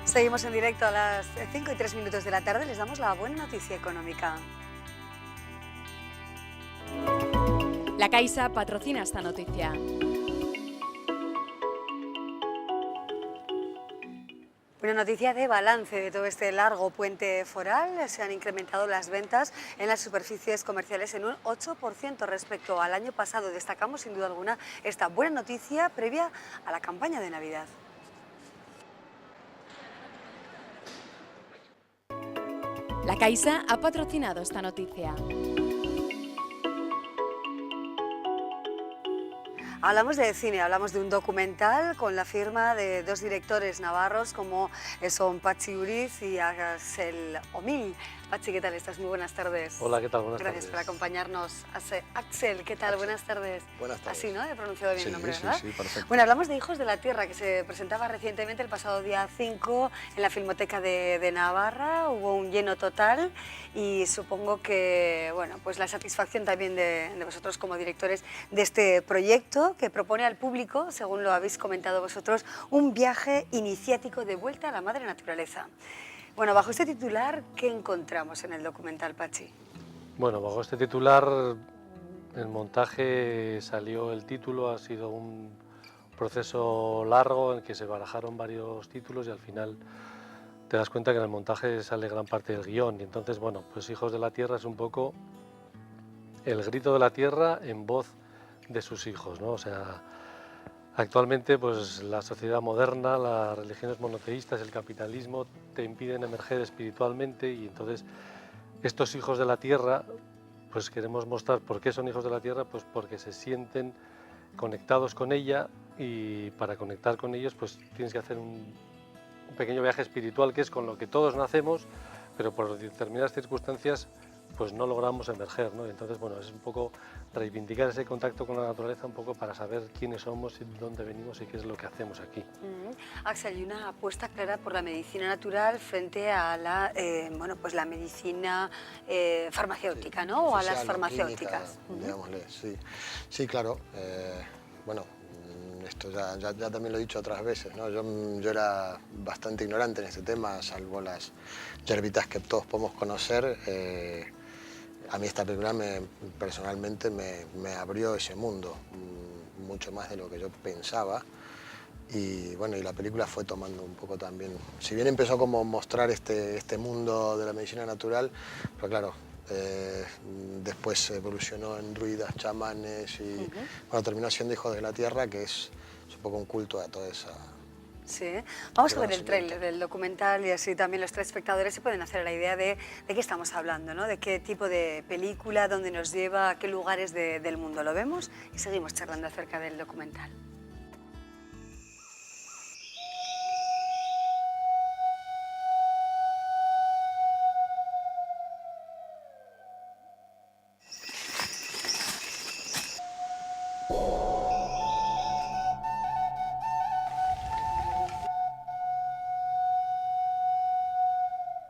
Seguimos en directo a las 5:03 de la tarde. Les damos la buena noticia económica. La Caixa patrocina esta noticia. Una noticia de balance de todo este largo puente foral. Se han incrementado las ventas en las superficies comerciales en un 8% respecto al año pasado. Destacamos sin duda alguna esta buena noticia previa a la campaña de Navidad. La Caixa ha patrocinado esta noticia. Hablamos de cine, hablamos de un documental con la firma de dos directores navarros como son Patxi Uriz y Axel Omil. Patxi, ¿qué tal estás? Muy buenas tardes. Hola, ¿qué tal? Buenas tardes. Gracias por acompañarnos. Axel, ¿qué tal? Buenas tardes. Buenas tardes. Así, ¿no? He pronunciado bien el nombre, ¿verdad? Sí, perfecto. Bueno, hablamos de Hijos de la Tierra, que se presentaba recientemente el pasado día 5 en la Filmoteca de Navarra. Hubo un lleno total y supongo que, bueno, pues la satisfacción también de vosotros como directores de este proyecto que propone al público, según lo habéis comentado vosotros, un viaje iniciático de vuelta a la madre naturaleza. Bueno, bajo este titular, ¿qué encontramos en el documental, Patxi? Bueno, bajo este titular, el montaje salió el título, ha sido un proceso largo en que se barajaron varios títulos y al final te das cuenta que en el montaje sale gran parte del guión. Y entonces, bueno, pues Hijos de la Tierra es un poco el grito de la tierra en voz de sus hijos, ¿no? O sea, actualmente pues la sociedad moderna, las religiones monoteístas, el capitalismo te impiden emerger espiritualmente y entonces estos hijos de la tierra, pues queremos mostrar por qué son hijos de la tierra, pues porque se sienten conectados con ella y para conectar con ellos pues tienes que hacer un pequeño viaje espiritual que es con lo que todos nacemos, pero por determinadas circunstancias pues no logramos emerger, ¿no? Entonces, bueno, es un poco reivindicar ese contacto con la naturaleza, un poco para saber quiénes somos y de dónde venimos y qué es lo que hacemos aquí. Axel, hay una apuesta clara por la medicina natural frente a la, bueno, pues la medicina farmacéutica, ¿no? O a las farmacéuticas. Digámosle, sí. Sí, claro. Bueno, esto ya también lo he dicho otras veces, ¿no? Yo era bastante ignorante en este tema, salvo las yerbitas que todos podemos conocer. A mí esta película personalmente me abrió ese mundo, mucho más de lo que yo pensaba. Y bueno, y la película fue tomando un poco también, si bien empezó como mostrar este mundo de la medicina natural, pero claro, después evolucionó en druidas, chamanes y bueno, terminó siendo Hijos de la Tierra, que es un poco un culto a toda esa... Sí, vamos a ver el tráiler del documental y así también los telespectadores se pueden hacer la idea de qué estamos hablando, ¿no? De qué tipo de película, dónde nos lleva, a qué lugares del mundo lo vemos y seguimos charlando acerca del documental.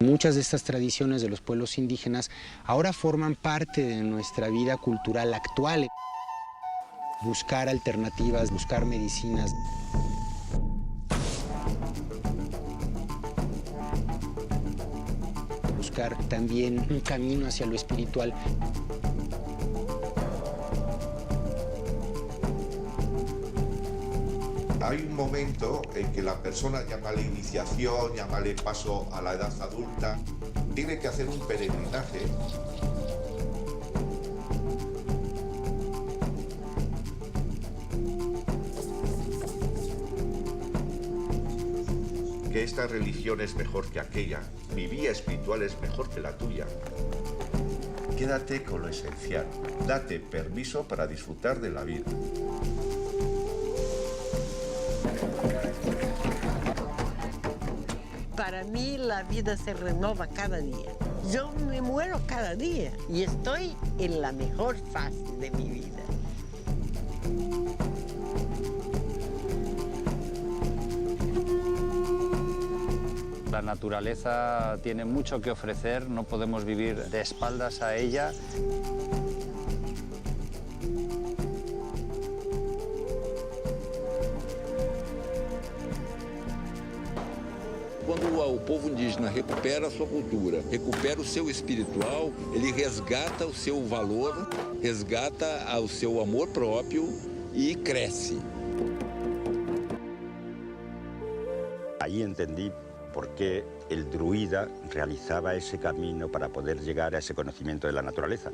Muchas de estas tradiciones de los pueblos indígenas ahora forman parte de nuestra vida cultural actual. Buscar alternativas, buscar medicinas. Buscar también un camino hacia lo espiritual. Hay un momento en que la persona, llámale iniciación, llámale paso a la edad adulta, tiene que hacer un peregrinaje. Que esta religión es mejor que aquella, mi vía espiritual es mejor que la tuya. Quédate con lo esencial, date permiso para disfrutar de la vida. Para mí la vida se renova cada día. Yo me muero cada día y estoy en la mejor fase de mi vida. La naturaleza tiene mucho que ofrecer, no podemos vivir de espaldas a ella. Quando o povo indígena recupera a sua cultura, recupera o seu espiritual, ele resgata o seu valor, resgata o seu amor próprio e cresce. Ahí entendí por qué el druida realizaba ese camino para poder llegar a ese conocimiento de la naturaleza.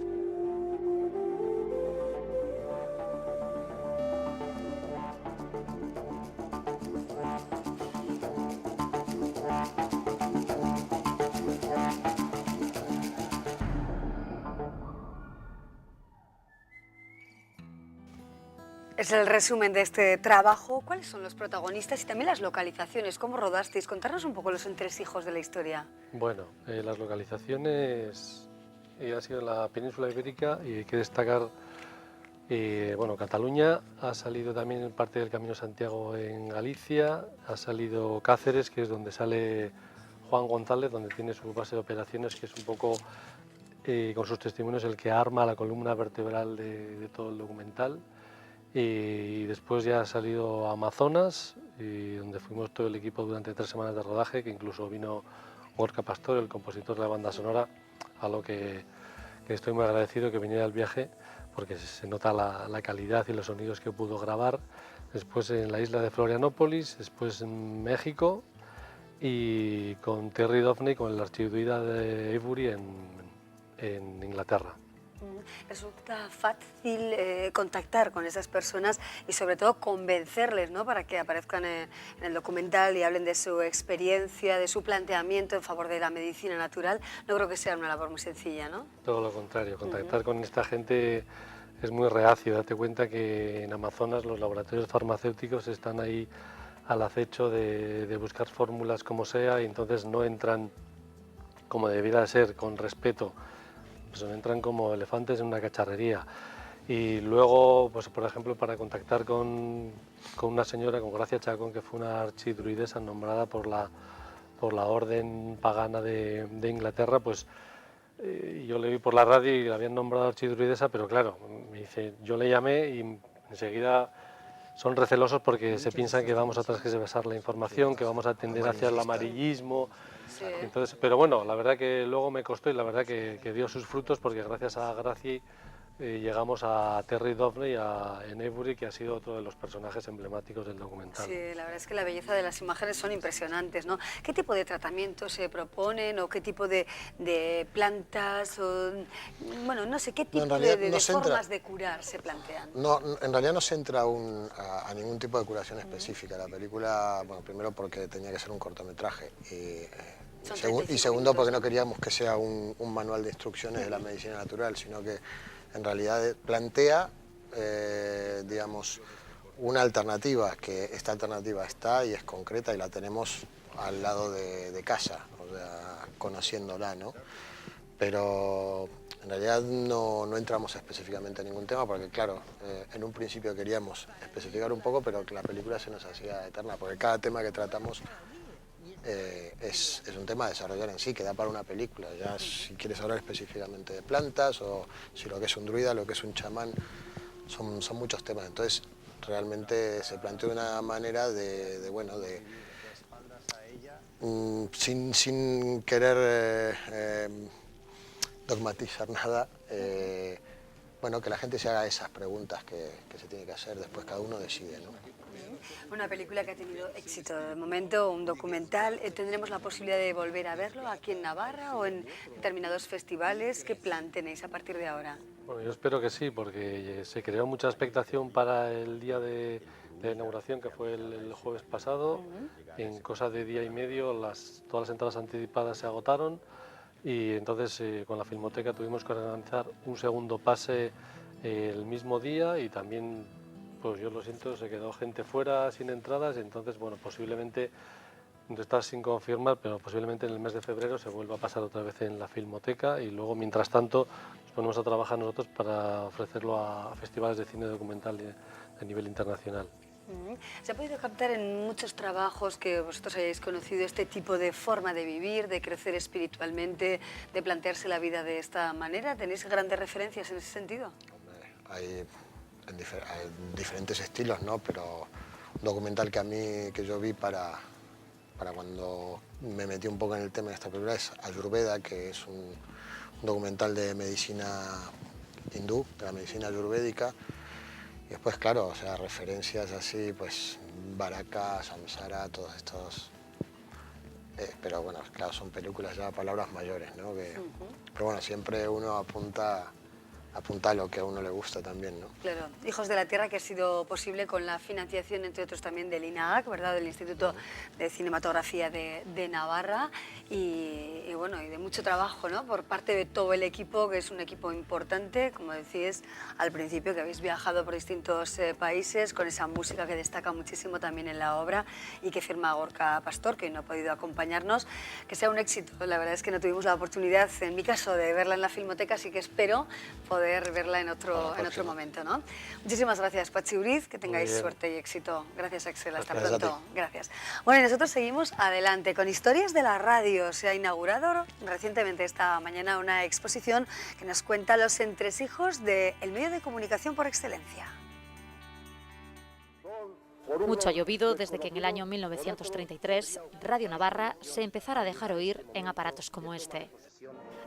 Es el resumen de este trabajo. ¿Cuáles son los protagonistas y también las localizaciones? ¿Cómo rodasteis? Contarnos un poco los entresijos de la historia. Bueno, las localizaciones ha sido en la península ibérica y hay que destacar, bueno, Cataluña, ha salido también parte del Camino de Santiago en Galicia, ha salido Cáceres, que es donde sale Juan González, donde tiene su base de operaciones, que es un poco, con sus testimonios, el que arma la columna vertebral de todo el documental. Y después ya ha salido Amazonas, y donde fuimos todo el equipo durante 3 semanas de rodaje, que incluso vino Gorka Pastor, el compositor de la banda sonora, a lo que estoy muy agradecido que viniera al viaje, porque se nota la calidad y los sonidos que pudo grabar. Después en la isla de Florianópolis, después en México, y con Terry Dovney, con el archiduida de Avebury en Inglaterra. Resulta fácil contactar con esas personas y sobre todo convencerles, ¿no?, para que aparezcan en el documental y hablen de su experiencia, de su planteamiento en favor de la medicina natural. No creo que sea una labor muy sencilla, ¿no? Todo lo contrario, contactar con esta gente es muy reacio. Date cuenta que en Amazonas los laboratorios farmacéuticos están ahí al acecho de buscar fórmulas como sea, y entonces no entran como debiera ser, con respeto. Entran como elefantes en una cacharrería. Y luego, pues por ejemplo, para contactar con una señora, con Gracia Chacón, que fue una archidruidesa nombrada por la orden pagana de Inglaterra, pues yo le vi por la radio y la habían nombrado archidruidesa, pero claro, me dice, yo le llamé y enseguida son recelosos porque se piensan que vamos a transversar la información, que vamos a tender hacia el amarillismo. Sí. Entonces, pero bueno, la verdad que luego me costó y la verdad que dio sus frutos, porque gracias a Gracie llegamos a Terry Dovney en Avebury, que ha sido otro de los personajes emblemáticos del documental. Sí, la verdad es que la belleza de las imágenes son impresionantes, ¿no? ¿Qué tipo de tratamientos se proponen o qué tipo de plantas o, bueno, no sé, qué tipo de formas de curar se plantean? No, en realidad no se entra a ningún tipo de curación específica. La película, bueno, primero porque tenía que ser un cortometraje y segundo porque no queríamos que sea un manual de instrucciones de la medicina natural, sino que en realidad plantea, digamos, una alternativa, que esta alternativa está y es concreta y la tenemos al lado de casa, o sea, conociéndola, ¿no? Pero en realidad no entramos específicamente en ningún tema porque, claro, en un principio queríamos especificar un poco, pero la película se nos hacía eterna, porque cada tema que tratamos es un tema a desarrollar en sí, que da para una película. Ya si quieres hablar específicamente de plantas o si lo que es un druida, lo que es un chamán, son muchos temas. Entonces realmente se planteó una manera sin querer dogmatizar nada, bueno, que la gente se haga esas preguntas que se tiene que hacer, después cada uno decide, ¿no? Una película que ha tenido éxito de momento, un documental. ¿Tendremos la posibilidad de volver a verlo aquí en Navarra o en determinados festivales? ¿Qué plan tenéis a partir de ahora? Bueno, yo espero que sí, porque se creó mucha expectación para el día de inauguración, que fue el jueves pasado. En cosa de día y medio todas las entradas anticipadas se agotaron, y entonces con la Filmoteca tuvimos que organizar un segundo pase el mismo día, y también, pues yo lo siento, se quedó gente fuera sin entradas. Entonces, bueno, posiblemente, está sin confirmar, pero posiblemente en el mes de febrero se vuelva a pasar otra vez en la Filmoteca, y luego, mientras tanto, nos ponemos a trabajar nosotros para ofrecerlo a festivales de cine documental de nivel internacional. Se ha podido captar en muchos trabajos que vosotros hayáis conocido este tipo de forma de vivir, de crecer espiritualmente, de plantearse la vida de esta manera. ¿Tenéis grandes referencias en ese sentido? Hay diferentes estilos, ¿no? Pero un documental que yo vi para cuando me metí un poco en el tema de esta película es Ayurveda, que es un documental de medicina hindú, de la medicina ayurvédica. Y después, claro, o sea, referencias así, pues Baraka, Samsara, todos estos... pero bueno, claro, son películas ya, palabras mayores, ¿no? Pero bueno, siempre uno apunta a lo que a uno le gusta también, ¿no? Claro, Hijos de la Tierra, que ha sido posible con la financiación, entre otros, también del INAH, ¿verdad?, del Instituto de Cinematografía de Navarra, y bueno, y de mucho trabajo, ¿no?, por parte de todo el equipo, que es un equipo importante, como decíais al principio, que habéis viajado por distintos países, con esa música que destaca muchísimo también en la obra y que firma Gorka Pastor, que no ha podido acompañarnos. Que sea un éxito. La verdad es que no tuvimos la oportunidad, en mi caso, de verla en la Filmoteca, así que espero poder verla en otro momento, ¿no? Muchísimas gracias, Patxi Uriz, que tengáis suerte y éxito. Gracias, Axel, hasta pronto. Gracias. Bueno, y nosotros seguimos adelante con Historias de la Radio. Se ha inaugurado recientemente esta mañana una exposición que nos cuenta los entresijos del medio de comunicación por excelencia. Mucho ha llovido desde que en el año 1933 Radio Navarra se empezara a dejar oír en aparatos como este.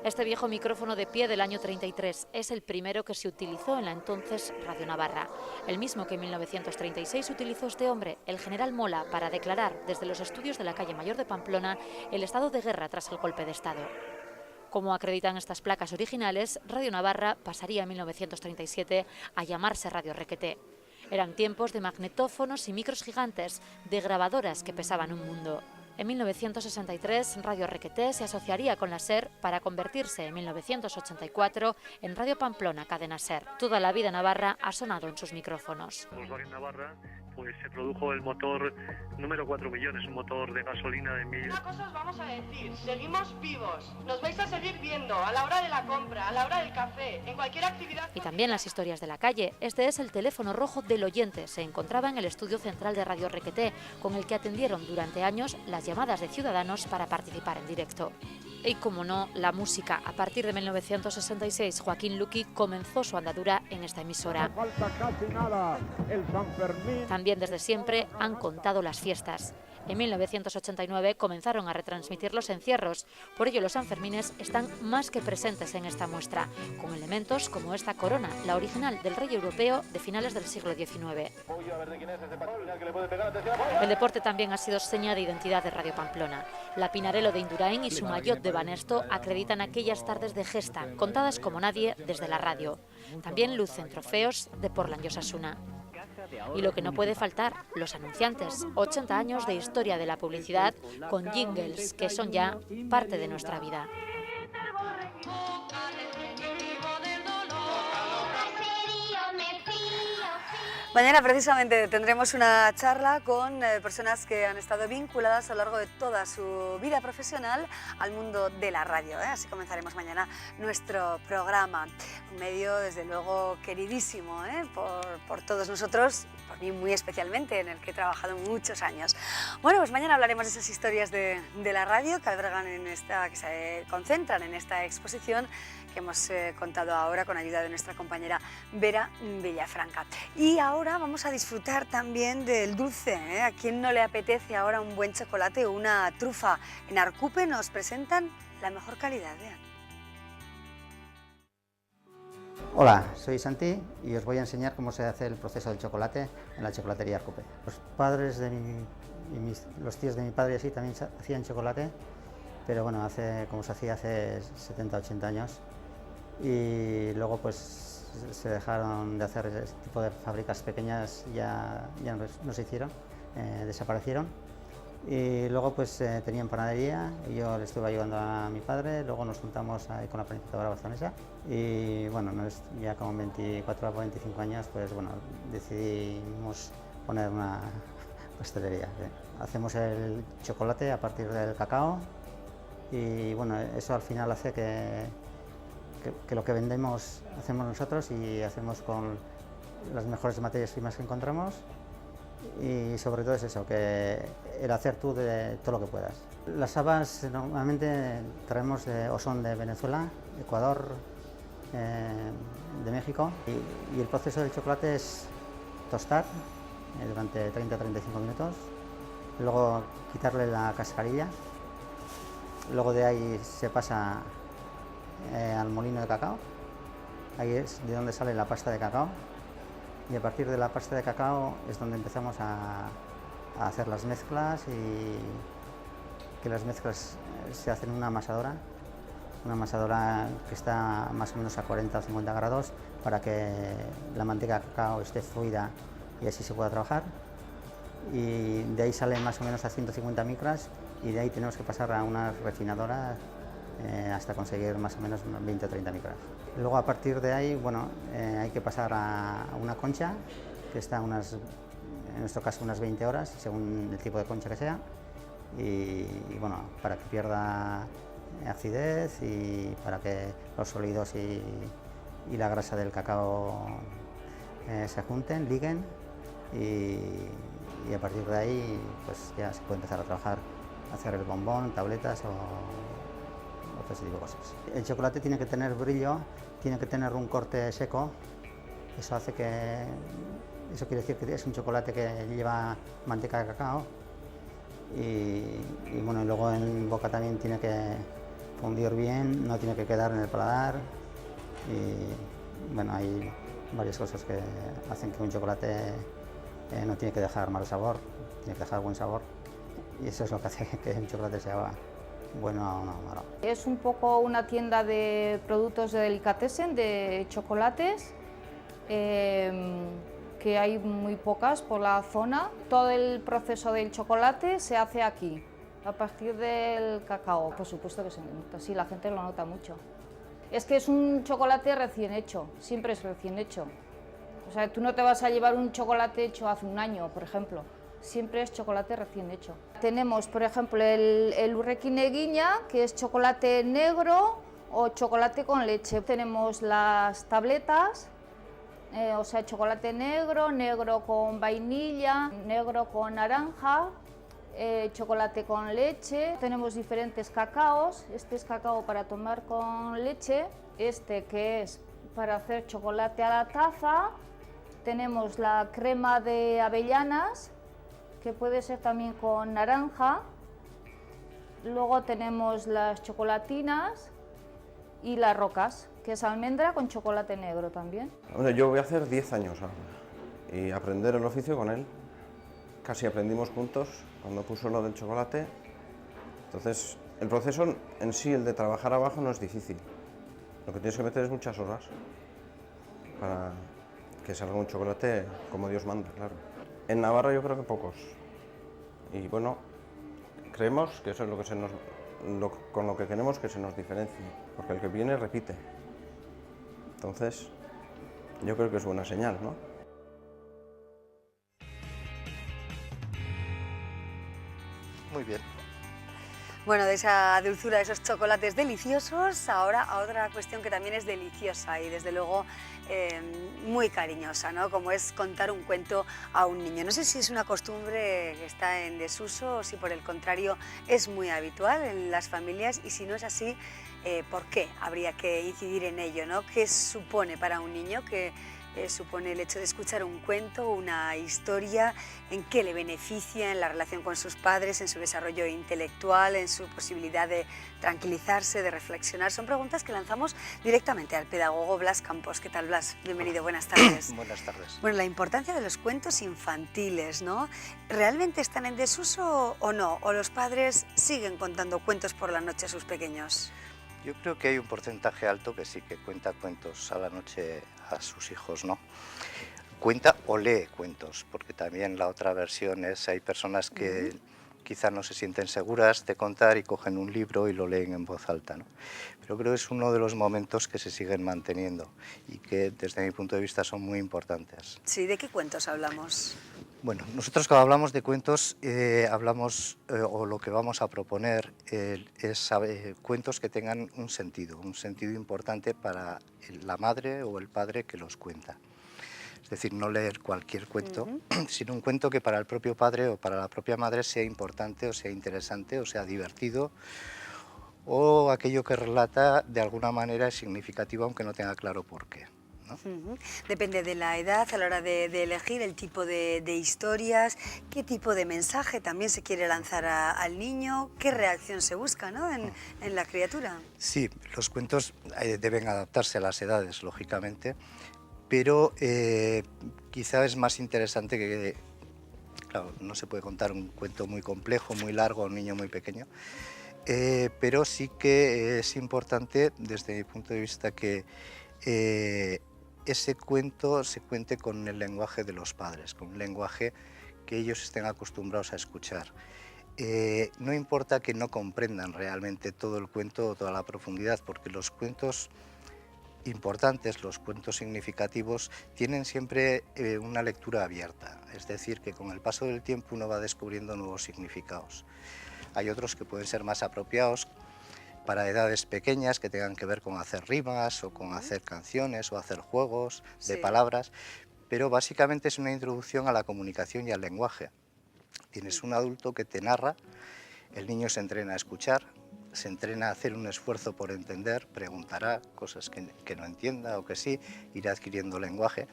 Este viejo micrófono de pie del año 33 es el primero que se utilizó en la entonces Radio Navarra, el mismo que en 1936 utilizó este hombre, el general Mola, para declarar desde los estudios de la calle Mayor de Pamplona el estado de guerra tras el golpe de Estado. Como acreditan estas placas originales, Radio Navarra pasaría en 1937 a llamarse Radio Requeté. Eran tiempos de magnetófonos y micros gigantes, de grabadoras que pesaban un mundo. En 1963, Radio Requeté se asociaría con la SER para convertirse en 1984 en Radio Pamplona Cadena SER. Toda la vida Navarra ha sonado en sus micrófonos. Volkswagen Navarra, pues se produjo el motor número 4 millones, un motor de gasolina de 1000. Una cosa os vamos a decir, seguimos vivos, nos vais a seguir viendo a la hora de la compra, a la hora del café, en cualquier actividad. Y también las historias de la calle. Este es el teléfono rojo del oyente. Se encontraba en el estudio central de Radio Requeté, con el que atendieron durante años las llamadas de ciudadanos para participar en directo. Y como no, la música. A partir de 1966, Joaquín Luqui comenzó su andadura en esta emisora. No falta casi nada, el San Fermín. También desde siempre han contado las fiestas. En 1989 comenzaron a retransmitir los encierros, por ello los Sanfermines están más que presentes en esta muestra, con elementos como esta corona, la original del rey europeo de finales del siglo XIX. El deporte también ha sido seña de identidad de Radio Pamplona. La Pinarello de Indurain y su maillot de Banesto acreditan aquellas tardes de gesta, contadas como nadie desde la radio. También lucen trofeos de Portland y Osasuna. Y lo que no puede faltar, los anunciantes, 80 años de historia de la publicidad con jingles que son ya parte de nuestra vida. Mañana precisamente tendremos una charla con personas que han estado vinculadas a lo largo de toda su vida profesional al mundo de la radio. Así comenzaremos mañana nuestro programa. Un medio, desde luego, queridísimo por todos nosotros, por mí muy especialmente, en el que he trabajado muchos años. Bueno, pues mañana hablaremos de esas historias de la radio que albergan que se concentran en esta exposición que hemos contado ahora con ayuda de nuestra compañera Vera Villafranca. Y ahora vamos a disfrutar también del dulce. ¿A quién no le apetece ahora un buen chocolate o una trufa? En Arcupe nos presentan la mejor calidad. Hola, soy Santi y os voy a enseñar cómo se hace el proceso del chocolate en la chocolatería Arcupe. Los padres de los tíos de mi padre así también hacían chocolate, pero bueno, como se hacía hace 70-80 años. Y luego pues se dejaron de hacer este tipo de fábricas pequeñas, ya no se hicieron, desaparecieron. Y luego pues tenían panadería y yo le estuve ayudando a mi padre, luego nos juntamos ahí con la panificadora barzonesa y bueno, ya con 24 o 25 años pues bueno, decidimos poner una pastelería. Hacemos el chocolate a partir del cacao y bueno, eso al final hace que lo que vendemos hacemos nosotros y hacemos con las mejores materias primas que encontramos y sobre todo es eso, que el hacer tú de todo lo que puedas. Las habas normalmente traemos o son de Venezuela, Ecuador, de México y el proceso del chocolate es tostar durante 30-35 minutos, luego quitarle la cascarilla Luego de ahí se pasa al molino de cacao. Ahí es de donde sale la pasta de cacao. Y a partir de la pasta de cacao es donde empezamos a hacer las mezclas, y que las mezclas se hacen en una amasadora que está más o menos a 40 o 50 grados para que la manteca de cacao esté fluida y así se pueda trabajar. Y de ahí sale más o menos a 150 micras, y de ahí tenemos que pasar a una refinadora hasta conseguir más o menos 20 o 30 micras. Luego a partir de ahí, bueno, hay que pasar a una concha que está en nuestro caso unas 20 horas, según el tipo de concha que sea, y bueno, para que pierda acidez y para que los sólidos y la grasa del cacao se junten, liguen, y a partir de ahí pues ya se puede empezar a trabajar, hacer el bombón, tabletas o todo ese tipo de cosas. El chocolate tiene que tener brillo, tiene que tener un corte seco. Eso quiere decir que es un chocolate que lleva manteca de cacao, y bueno, y luego en boca también tiene que fundir bien, no tiene que quedar en el paladar, y bueno, hay varias cosas que hacen que un chocolate no tiene que dejar mal sabor, tiene que dejar buen sabor, y eso es lo que hace que un chocolate sea bueno o no malo. Es un poco una tienda de productos de delicatessen, de chocolates, que hay muy pocas por la zona. Todo el proceso del chocolate se hace aquí, a partir del cacao. Por supuesto que se nota, sí, la gente lo nota mucho. Es que es un chocolate recién hecho, siempre es recién hecho. O sea, tú no te vas a llevar un chocolate hecho hace un año, por ejemplo. Siempre es chocolate recién hecho. Tenemos, por ejemplo, el urrekin eguina, que es chocolate negro o chocolate con leche. Tenemos las tabletas, o sea, chocolate negro, negro con vainilla, negro con naranja, chocolate con leche. Tenemos diferentes cacaos. Este es cacao para tomar con leche, este que es para hacer chocolate a la taza. Tenemos la crema de avellanas, que puede ser también con naranja. Luego tenemos las chocolatinas y las rocas, que es almendra con chocolate negro también. Bueno, yo voy a hacer 10 años ahora y aprender el oficio con él. Casi aprendimos juntos cuando puso lo del chocolate. Entonces, el proceso en sí, el de trabajar abajo, no es difícil. Lo que tienes que meter es muchas horas para que salga un chocolate como Dios manda, claro. En Navarra yo creo que pocos. Y bueno, creemos que eso es lo que con lo que queremos que se nos diferencie, porque el que viene repite. Entonces, yo creo que es buena señal, ¿no? Muy bien. Bueno, de esa dulzura, de esos chocolates deliciosos, ahora a otra cuestión que también es deliciosa y desde luego muy cariñosa, ¿no? Como es contar un cuento a un niño. No sé si es una costumbre que está en desuso o si por el contrario es muy habitual en las familias, y si no es así, ¿por qué habría que incidir en ello, ¿no? ¿Qué supone para un niño? ¿Qué supone el hecho de escuchar un cuento, una historia? ¿En qué le beneficia en la relación con sus padres, en su desarrollo intelectual, en su posibilidad de tranquilizarse, de reflexionar? Son preguntas que lanzamos directamente al pedagogo Blas Campos. ¿Qué tal, Blas? Bienvenido, buenas tardes. Buenas tardes. Bueno, la importancia de los cuentos infantiles, ¿no? ¿Realmente están en desuso o no? ¿O los padres siguen contando cuentos por la noche a sus pequeños? Yo creo que hay un porcentaje alto que sí que cuenta cuentos a la noche a sus hijos, ¿no? Cuenta o lee cuentos, porque también la otra versión es, hay personas que quizá no se sienten seguras de contar y cogen un libro y lo leen en voz alta, ¿no? Pero creo que es uno de los momentos que se siguen manteniendo y que desde mi punto de vista son muy importantes. Sí, ¿de qué cuentos hablamos? Bueno, nosotros cuando hablamos de cuentos, o lo que vamos a proponer es cuentos que tengan un sentido importante para la madre o el padre que los cuenta. Es decir, no leer cualquier cuento, sino un cuento que para el propio padre o para la propia madre sea importante o sea interesante o sea divertido, o aquello que relata de alguna manera es significativo aunque no tenga claro por qué, ¿no? Depende de la edad a la hora de elegir el tipo de historias, qué tipo de mensaje también se quiere lanzar al niño, qué reacción se busca, ¿no? en la criatura. Sí, los cuentos deben adaptarse a las edades, lógicamente, pero quizá es más interesante que, claro, no se puede contar un cuento muy complejo, muy largo a un niño muy pequeño, pero sí que es importante, desde mi punto de vista, que ese cuento se cuente con el lenguaje de los padres, con un lenguaje que ellos estén acostumbrados a escuchar. No importa que no comprendan realmente todo el cuento o toda la profundidad, porque los cuentos importantes, los cuentos significativos, tienen siempre una lectura abierta, es decir, que con el paso del tiempo uno va descubriendo nuevos significados. Hay otros que pueden ser más apropiados para edades pequeñas, que tengan que ver con hacer rimas o con hacer canciones o hacer juegos de palabras, pero básicamente es una introducción a la comunicación y al lenguaje. Tienes un adulto que te narra, el niño se entrena a escuchar, se entrena a hacer un esfuerzo por entender, preguntará cosas que no entienda o que sí, irá adquiriendo lenguaje,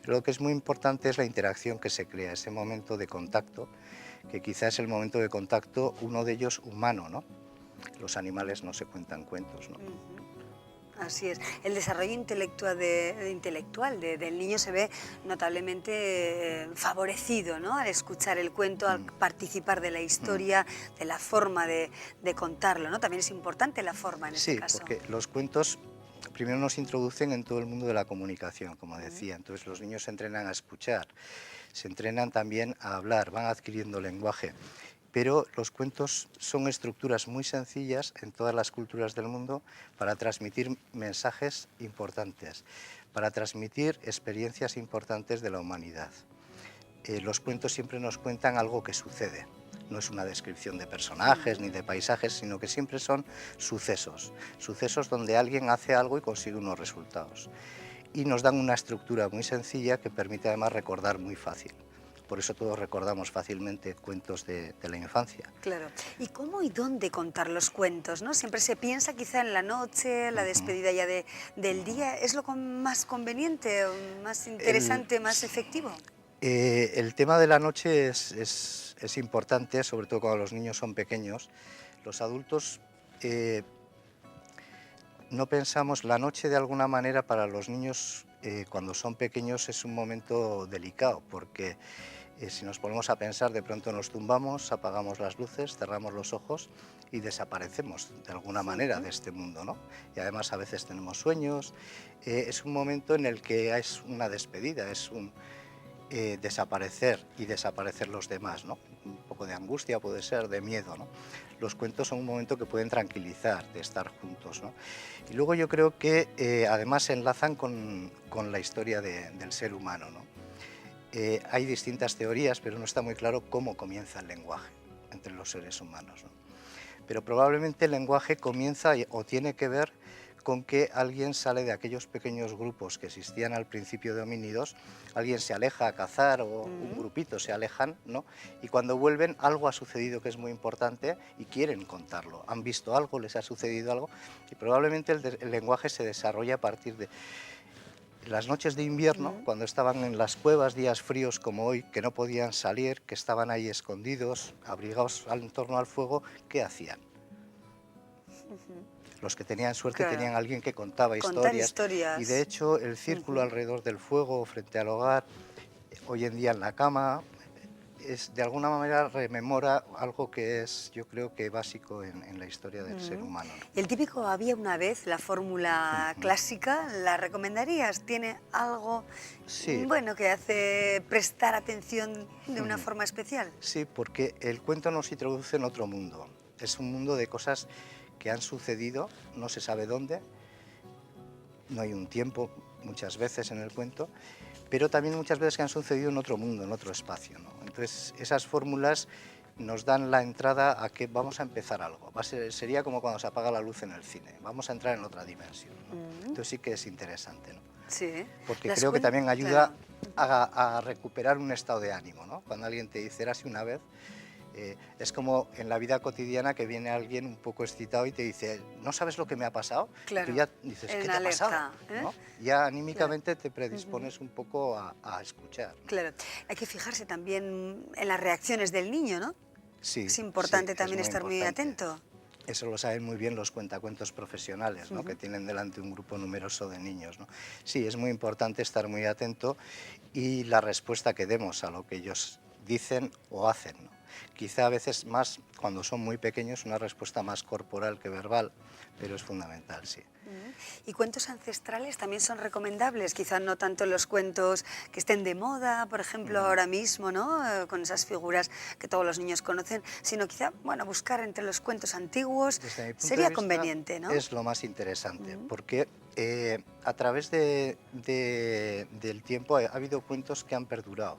pero lo que es muy importante es la interacción que se crea, ese momento de contacto, que quizás es el momento de contacto, uno de ellos humano, ¿no? Los animales no se cuentan cuentos, ¿no? Así es. El desarrollo intelectual del niño se ve notablemente favorecido, ¿no? Al escuchar el cuento, al participar de la historia, de la forma de contarlo, ¿no? También es importante la forma en este caso. Sí, porque los cuentos primero nos introducen en todo el mundo de la comunicación, como decía. Entonces los niños se entrenan a escuchar, se entrenan también a hablar, van adquiriendo lenguaje. Pero los cuentos son estructuras muy sencillas en todas las culturas del mundo para transmitir mensajes importantes, para transmitir experiencias importantes de la humanidad. Los cuentos siempre nos cuentan algo que sucede. No es una descripción de personajes ni de paisajes, sino que siempre son sucesos. Sucesos donde alguien hace algo y consigue unos resultados. Y nos dan una estructura muy sencilla que permite además recordar muy fácil. Por eso todos recordamos fácilmente cuentos de la infancia. Claro. ¿Y cómo y dónde contar los cuentos, ¿no? Siempre se piensa quizá en la noche, la despedida ya del día. ¿Es lo más conveniente, más interesante, más efectivo? El tema de la noche es importante, sobre todo cuando los niños son pequeños. Los adultos no pensamos la noche de alguna manera para los niños cuando son pequeños es un momento delicado, porque si nos ponemos a pensar, de pronto nos tumbamos, apagamos las luces, cerramos los ojos y desaparecemos de alguna manera de este mundo, ¿no? Y además a veces tenemos sueños. Es un momento en el que es una despedida, es un desaparecer y desaparecer los demás, ¿no? Un poco de angustia puede ser, de miedo, ¿no? Los cuentos son un momento que pueden tranquilizar, de estar juntos, ¿no? Y luego yo creo que además se enlazan con la historia del ser humano, ¿no? Hay distintas teorías, pero no está muy claro cómo comienza el lenguaje entre los seres humanos, ¿no? Pero probablemente el lenguaje comienza o tiene que ver con que alguien sale de aquellos pequeños grupos que existían al principio de homínidos, alguien se aleja a cazar o un grupito se alejan, ¿no? Y cuando vuelven algo ha sucedido que es muy importante y quieren contarlo. Han visto algo, les ha sucedido algo y probablemente el lenguaje se desarrolla a partir de las noches de invierno, cuando estaban en las cuevas, días fríos como hoy, que no podían salir, que estaban ahí escondidos, abrigados en torno al fuego, ¿qué hacían? Los que tenían suerte tenían alguien que contaba historias. Y de hecho el círculo alrededor del fuego, frente al hogar, hoy en día en la cama, de alguna manera rememora algo que es, yo creo que básico en la historia del ser humano, ¿no? El típico había una vez, la fórmula clásica, ¿la recomendarías? ¿Tiene algo bueno que hace prestar atención de una forma especial? Sí, porque el cuento nos introduce en otro mundo. Es un mundo de cosas que han sucedido, no se sabe dónde, no hay un tiempo muchas veces en el cuento, pero también muchas veces que han sucedido en otro mundo, en otro espacio, ¿no? Entonces esas fórmulas nos dan la entrada a que vamos a empezar algo. Sería como cuando se apaga la luz en el cine, vamos a entrar en otra dimensión, ¿no? Entonces sí que es interesante, ¿no? Sí. Porque creo que también ayuda a recuperar un estado de ánimo, ¿no? Cuando alguien te dice, érase una vez, Es como en la vida cotidiana que viene alguien un poco excitado y te dice, ¿no sabes lo que me ha pasado? Claro. Tú ya dices, ¿qué te ha pasado? ¿No? Ya anímicamente te predispones un poco a escuchar. Claro. Hay que fijarse también en las reacciones del niño, ¿no? Sí. Es importante sí, también es estar muy atento. Eso lo saben muy bien los cuentacuentos profesionales, ¿no? Que tienen delante un grupo numeroso de niños, ¿no? Sí, es muy importante estar muy atento y la respuesta que demos a lo que ellos dicen o hacen, ¿no? Quizá a veces más, cuando son muy pequeños, una respuesta más corporal que verbal, pero es fundamental, sí. ¿Y cuentos ancestrales también son recomendables? Quizá no tanto los cuentos que estén de moda, por ejemplo, ahora mismo, ¿no? Con esas figuras que todos los niños conocen, sino quizá, bueno, buscar entre los cuentos antiguos sería conveniente, ¿no? Es lo más interesante, porque a través del tiempo ha habido cuentos que han perdurado.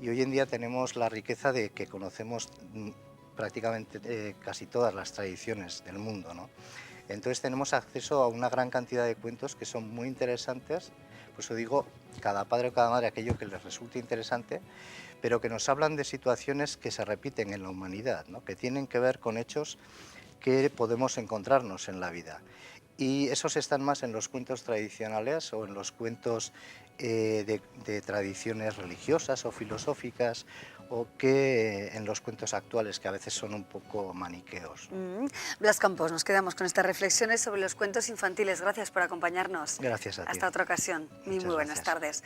Y hoy en día tenemos la riqueza de que conocemos prácticamente casi todas las tradiciones del mundo, ¿no? Entonces tenemos acceso a una gran cantidad de cuentos que son muy interesantes, por eso digo, cada padre o cada madre aquello que les resulte interesante, pero que nos hablan de situaciones que se repiten en la humanidad, ¿no? Que tienen que ver con hechos que podemos encontrarnos en la vida. Y esos están más en los cuentos tradicionales o en los cuentos de tradiciones religiosas o filosóficas, o que en los cuentos actuales, que a veces son un poco maniqueos. Blas Campos, nos quedamos con estas reflexiones sobre los cuentos infantiles. Gracias por acompañarnos. Gracias a ti. Hasta otra ocasión. Muy buenas gracias. tardes.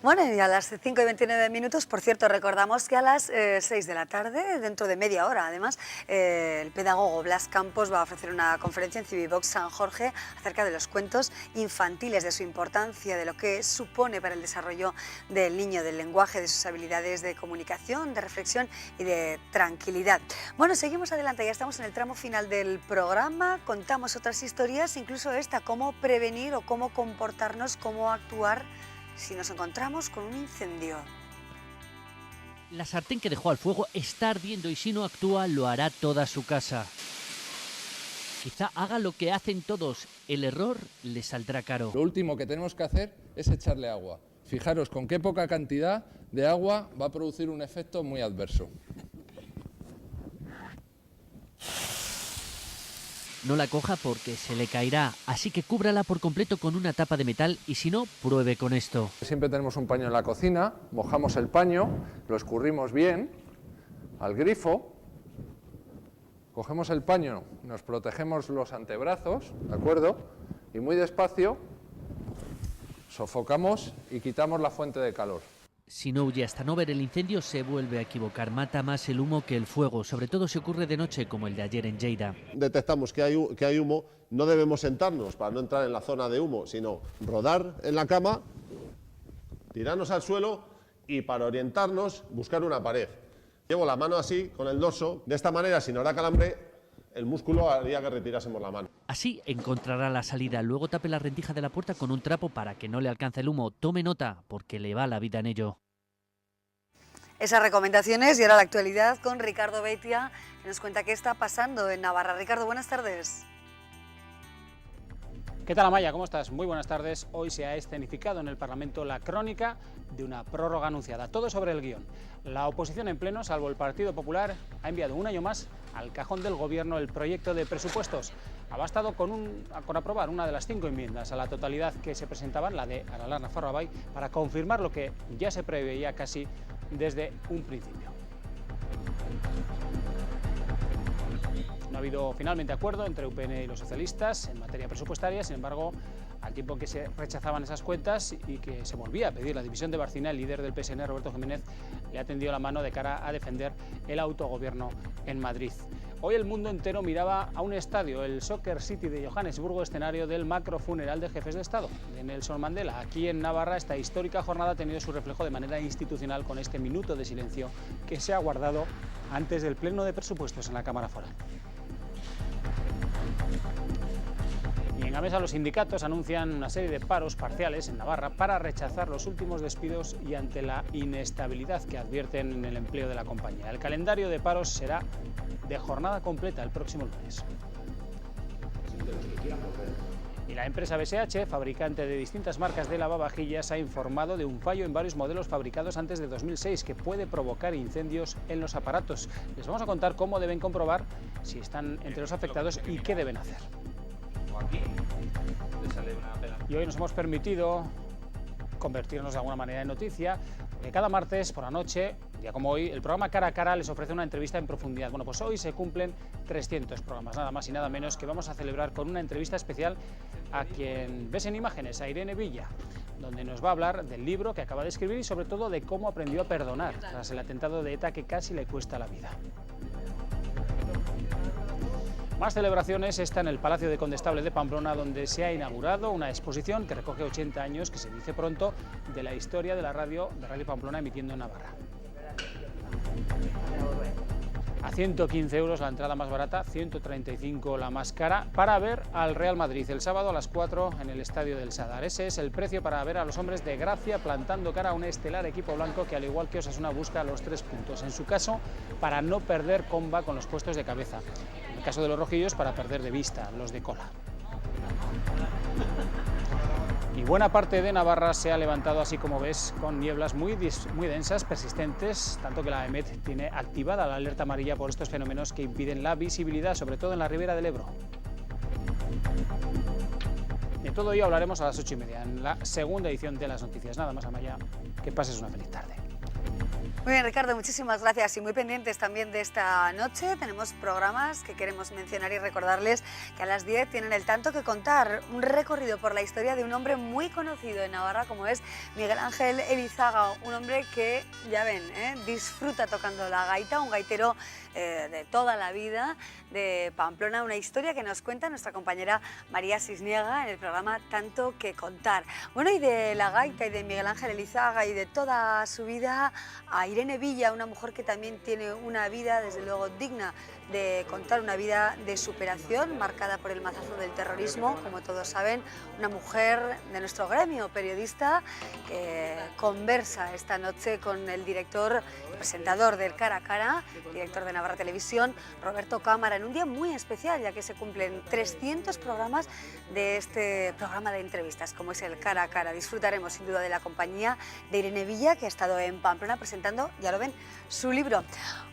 Bueno, y a las 5:29, por cierto, recordamos que a las 6 de la tarde, dentro de media hora además, el pedagogo Blas Campos va a ofrecer una conferencia en Civivox San Jorge acerca de los cuentos infantiles, de su importancia, de lo que supone para el desarrollo del niño, del lenguaje, de sus habilidades de comunicación, de reflexión y de tranquilidad. Bueno, seguimos adelante, ya estamos en el tramo final del programa, contamos otras historias, incluso esta, cómo prevenir o cómo comportarnos, cómo actuar si nos encontramos con un incendio. La sartén que dejó al fuego está ardiendo y si no actúa lo hará toda su casa. Quizá haga lo que hacen todos, el error le saldrá caro. Lo último que tenemos que hacer es echarle agua. Fijaros con qué poca cantidad de agua va a producir un efecto muy adverso. No la coja porque se le caerá, así que cúbrala por completo con una tapa de metal y si no, pruebe con esto. Siempre tenemos un paño en la cocina, mojamos el paño, lo escurrimos bien al grifo, cogemos el paño, nos protegemos los antebrazos, ¿de acuerdo? Y muy despacio sofocamos y quitamos la fuente de calor. Si no huye hasta no ver el incendio, se vuelve a equivocar. Mata más el humo que el fuego, sobre todo si ocurre de noche, como el de ayer en Lleida. Detectamos que hay humo, no debemos sentarnos para no entrar en la zona de humo, sino rodar en la cama, tirarnos al suelo y para orientarnos buscar una pared. Llevo la mano así, con el dorso, de esta manera, si nos da calambre, el músculo haría que retirásemos la mano. Así encontrará la salida. Luego tape la rendija de la puerta con un trapo para que no le alcance el humo. Tome nota, porque le va la vida en ello. Esas recomendaciones y ahora la actualidad con Ricardo Beitia, que nos cuenta qué está pasando en Navarra. Ricardo, buenas tardes. ¿Qué tal, Amaya? ¿Cómo estás? Muy buenas tardes. Hoy se ha escenificado en el Parlamento la crónica de una prórroga anunciada. Todo sobre el guión. La oposición en pleno, salvo el Partido Popular, ha enviado un año más al cajón del Gobierno el proyecto de presupuestos. Ha bastado con aprobar una de las 5 enmiendas a la totalidad que se presentaban, la de Aralar Nafarroa Bai, para confirmar lo que ya se preveía casi desde un principio. No ha habido finalmente acuerdo entre UPN y los socialistas en materia presupuestaria, sin embargo, al tiempo que se rechazaban esas cuentas y que se volvía a pedir la dimisión de Barcina, el líder del PSN, Roberto Jiménez, le ha tendido la mano de cara a defender el autogobierno en Madrid. Hoy el mundo entero miraba a un estadio, el Soccer City de Johannesburgo, escenario del macrofuneral de jefes de Estado, de Nelson Mandela. Aquí en Navarra esta histórica jornada ha tenido su reflejo de manera institucional con este minuto de silencio que se ha guardado antes del pleno de presupuestos en la Cámara Foral. Y en Gamesa los sindicatos anuncian una serie de paros parciales en Navarra para rechazar los últimos despidos y ante la inestabilidad que advierten en el empleo de la compañía. El calendario de paros será de jornada completa el próximo lunes. Y La empresa BSH, fabricante de distintas marcas de lavavajillas, ha informado de un fallo en varios modelos fabricados antes de 2006 que puede provocar incendios en los aparatos. Les vamos a contar cómo deben comprobar si están entre los afectados y qué deben hacer. Y hoy nos hemos permitido convertirnos de alguna manera en noticia, porque cada martes por la noche, día como hoy, el programa Cara a Cara les ofrece una entrevista en profundidad. Bueno, pues hoy se cumplen 300 programas, nada más y nada menos, que vamos a celebrar con una entrevista especial a quien ves en imágenes, a Irene Villa, donde nos va a hablar del libro que acaba de escribir y sobre todo de cómo aprendió a perdonar tras el atentado de ETA que casi le cuesta la vida. Más celebraciones, esta en el Palacio de Condestable de Pamplona, donde se ha inaugurado una exposición que recoge 80 años, que se dice pronto, de la historia de la radio de Radio Pamplona emitiendo en Navarra. A 115 euros la entrada más barata, 135 la más cara, para ver al Real Madrid el sábado a las 4 en el Estadio del Sadar. Ese es el precio para ver a los hombres de Gracia plantando cara a un estelar equipo blanco que, al igual que Osasuna, busca los 3 puntos. En su caso, para no perder comba con los puestos de cabeza. En el caso de los rojillos, para perder de vista los de cola. Y buena parte de Navarra se ha levantado, así como ves, con nieblas muy densas, persistentes, tanto que la EMET tiene activada la alerta amarilla por estos fenómenos que impiden la visibilidad, sobre todo en la ribera del Ebro. De todo ello hablaremos a las 8:30, en la segunda edición de las noticias. Nada más, Amaya, que pases una feliz tarde. Muy bien, Ricardo, muchísimas gracias y muy pendientes también de esta noche. Tenemos programas que queremos mencionar y recordarles que a las 10 tienen el tanto que contar, un recorrido por la historia de un hombre muy conocido en Navarra como es Miguel Ángel Elizaga, un hombre que, ya ven, disfruta tocando la gaita, un gaitero de toda la vida de Pamplona, una historia que nos cuenta nuestra compañera María Cisniega en el programa Tanto que Contar. Bueno, y de la gaita y de Miguel Ángel Elizaga y de toda su vida, a Irene Villa, una mujer que también tiene una vida, desde luego, digna de contar, una vida de superación marcada por el mazazo del terrorismo, como todos saben, una mujer de nuestro gremio, periodista, que conversa esta noche con el director, presentador del Cara a Cara, director de Navarra Televisión, Roberto Cámara, en un día muy especial, ya que se cumplen 300 programas de este programa de entrevistas, como es el Cara a Cara. Disfrutaremos sin duda de la compañía de Irene Villa, que ha estado en Pamplona presentando, ya lo ven, su libro.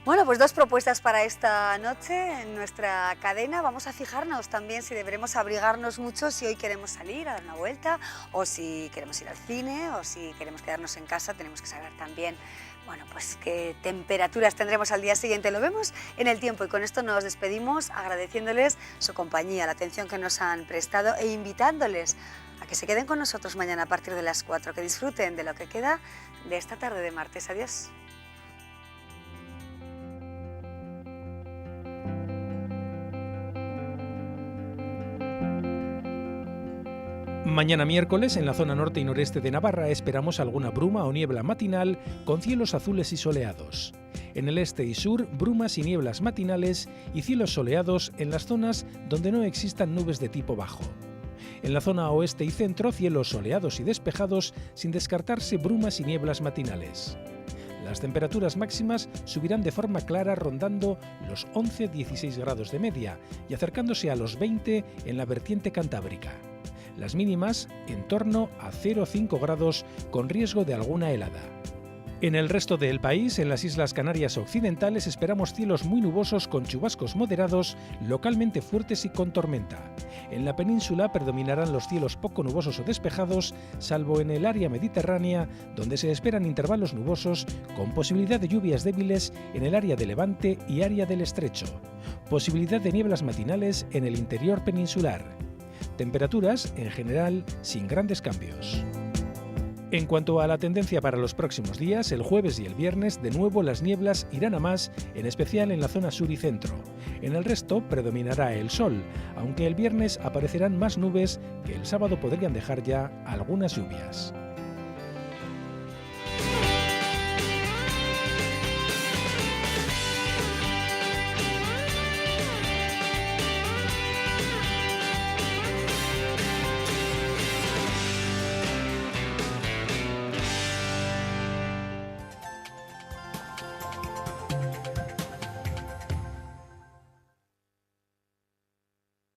Bueno, pues 2 propuestas para esta noche en nuestra cadena. Vamos a fijarnos también si deberemos abrigarnos mucho, si hoy queremos salir a dar una vuelta, o si queremos ir al cine, o si queremos quedarnos en casa. Tenemos que saber también, bueno, pues qué temperaturas tendremos al día siguiente. Lo vemos en el tiempo y con esto nos despedimos agradeciéndoles su compañía, la atención que nos han prestado e invitándoles a que se queden con nosotros mañana a partir de las 4, que disfruten de lo que queda de esta tarde de martes. Adiós. Mañana miércoles, en la zona norte y noreste de Navarra, esperamos alguna bruma o niebla matinal con cielos azules y soleados. En el este y sur, brumas y nieblas matinales y cielos soleados en las zonas donde no existan nubes de tipo bajo. En la zona oeste y centro, cielos soleados y despejados, sin descartarse brumas y nieblas matinales. Las temperaturas máximas subirán de forma clara, rondando los 11-16 grados de media y acercándose a los 20 en la vertiente cantábrica. Las mínimas en torno a 0,5 grados con riesgo de alguna helada. En el resto del país, en las Islas Canarias Occidentales, esperamos cielos muy nubosos con chubascos moderados, localmente fuertes y con tormenta. En la península predominarán los cielos poco nubosos o despejados, salvo en el área mediterránea, donde se esperan intervalos nubosos con posibilidad de lluvias débiles en el área de Levante y área del Estrecho. Posibilidad de nieblas matinales en el interior peninsular. Temperaturas, en general, sin grandes cambios. En cuanto a la tendencia para los próximos días, el jueves y el viernes, de nuevo las nieblas irán a más, en especial en la zona sur y centro. En el resto predominará el sol, aunque el viernes aparecerán más nubes que el sábado podrían dejar ya algunas lluvias.